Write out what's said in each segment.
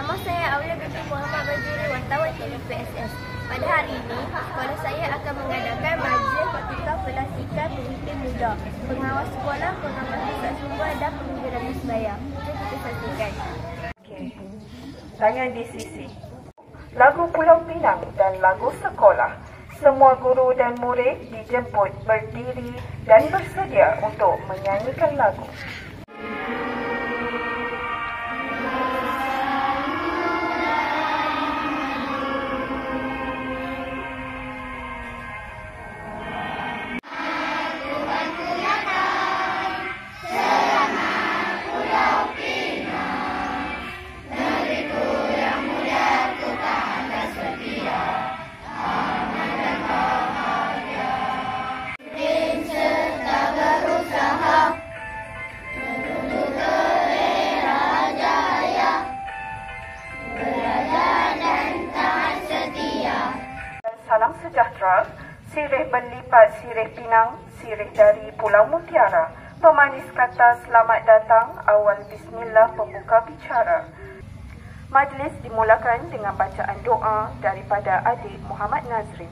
Nama saya Aulia binti Muhammad Bajuri, wartawan TVPSS. Pada hari ini, sekolah saya akan mengadakan majlis praktikal pelatihan pemimpin muda, pengawas sekolah, pengawas pusat sumber dan pengumpulan sebaya. Jom kita saksikan. Tanya di sisi. Lagu Pulau Pinang dan lagu sekolah. Semua guru dan murid dijemput berdiri dan bersedia untuk menyanyikan lagu. Salam sejahtera, sirih berlipat sirih Pinang, sirih dari Pulau Mutiara. Pemanis kata selamat datang, awal bismillah pembuka bicara. Majlis dimulakan dengan bacaan doa daripada adik Muhammad Nazrin.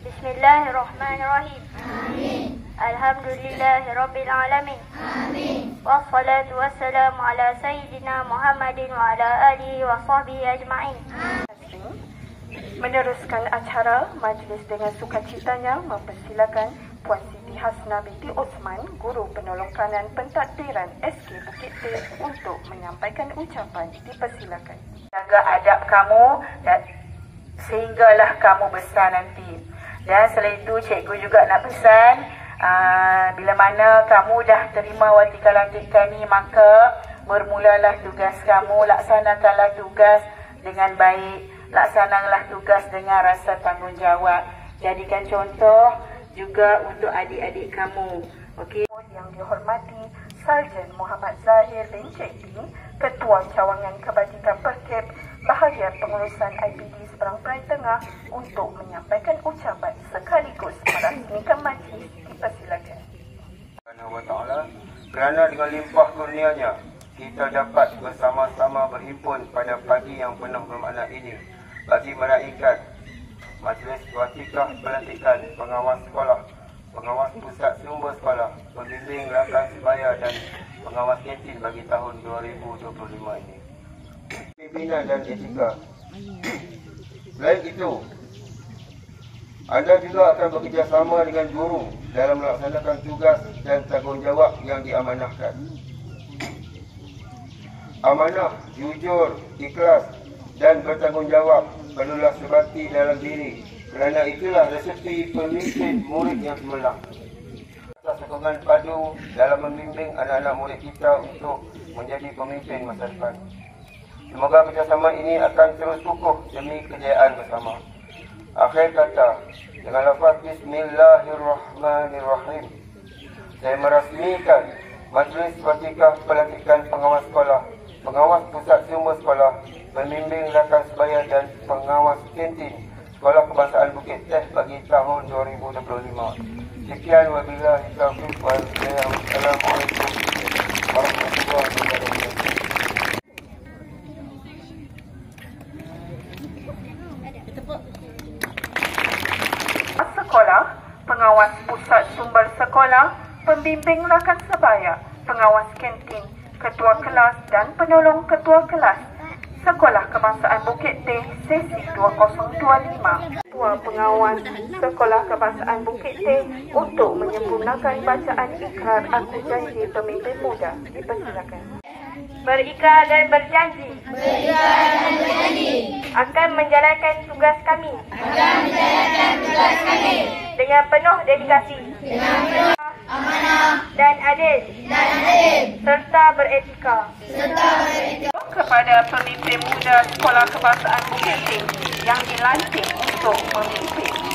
Bismillahirrahmanirrahim. Amin. Alhamdulillahirabbil alamin. Amin. Wassalatu wassalamu ala sayyidina Muhammadin wa ala alihi wa sahbihi ajma'in. Meneruskan acara, majlis dengan sukacitanya mempersilakan Puan Siti Hasna binti Osman, Guru Penolong Kanan Pentadbiran SK Bukit T untuk menyampaikan ucapan. Dipersilakan. Jaga adab kamu dan sehinggalah kamu besar nanti. Dan selain itu, cikgu juga nak pesan, bila mana kamu dah terima watika lantik kami, maka bermulalah tugas kamu, laksanakanlah tugas dengan baik. Laksanakanlah tugas dengan rasa tanggungjawab. Jadikan contoh juga untuk adik-adik kamu. Okey. Yang dihormati Sarjan Muhammad Zahir bin Cekti, Ketua Cawangan Kebajikan Perkeb Bahagian Pengurusan IPD Seberang Perai Tengah untuk menyampaikan ucapan sekaligus merasmikan majlis. Dipersilakan. Kerana dengan limpah kurnianya, kita dapat bersama-sama berhimpun pada pagi yang penuh bermakna ini bagi meraihkan majlis watikah pelantikan pengawas sekolah, pengawas pusat sumber sekolah, pembimbing rakan sebaya dan pengawas kantin bagi tahun 2025 ini. Pimpinan dan etika. Selain itu, anda juga akan bekerjasama dengan guru dalam melaksanakan tugas dan tanggungjawab yang diamanahkan. Amanah, jujur, ikhlas dan bertanggungjawab perlulah sebati dalam diri. Kerana itulah resepi pemimpin murid yang cemerlang. Atas sokongan padu dalam membimbing anak-anak murid kita untuk menjadi pemimpin masa depan. Semoga kerjasama ini akan terus kukuh demi kejayaan bersama. Akhir kata, dengan lafaz Bismillahirrahmanirrahim, saya merasmikan majlis watikah pelantikan pengawas sekolah, pengawas pusat sumber sekolah, pembimbing rakan sebaya dan pengawas kantin Sekolah Kebangsaan Bukit Teh bagi tahun 2025. Sekian, wabillahi taufiq wal hidayah. Assalamualaikum warahmatullahi wabarakatuh. Sekolah, pengawas pusat sumber sekolah, pembimbing rakan sebaya, pengawas kantin, ketua kelas dan penolong ketua kelas Sekolah Kebangsaan Bukit T sesi 2025. Ketua pengawas Sekolah Kebangsaan Bukit T untuk menyempurnakan bacaan ikrar aku janji pemimpin muda. Dipersilakan. Berikrar dan berjanji. Akan menjalankan tugas kami. Dengan penuh dedikasi. Amanah dan adil. Serta beretika. Kepada pemimpin muda Sekolah Kebangsaan Bukit T yang dilantik untuk memimpin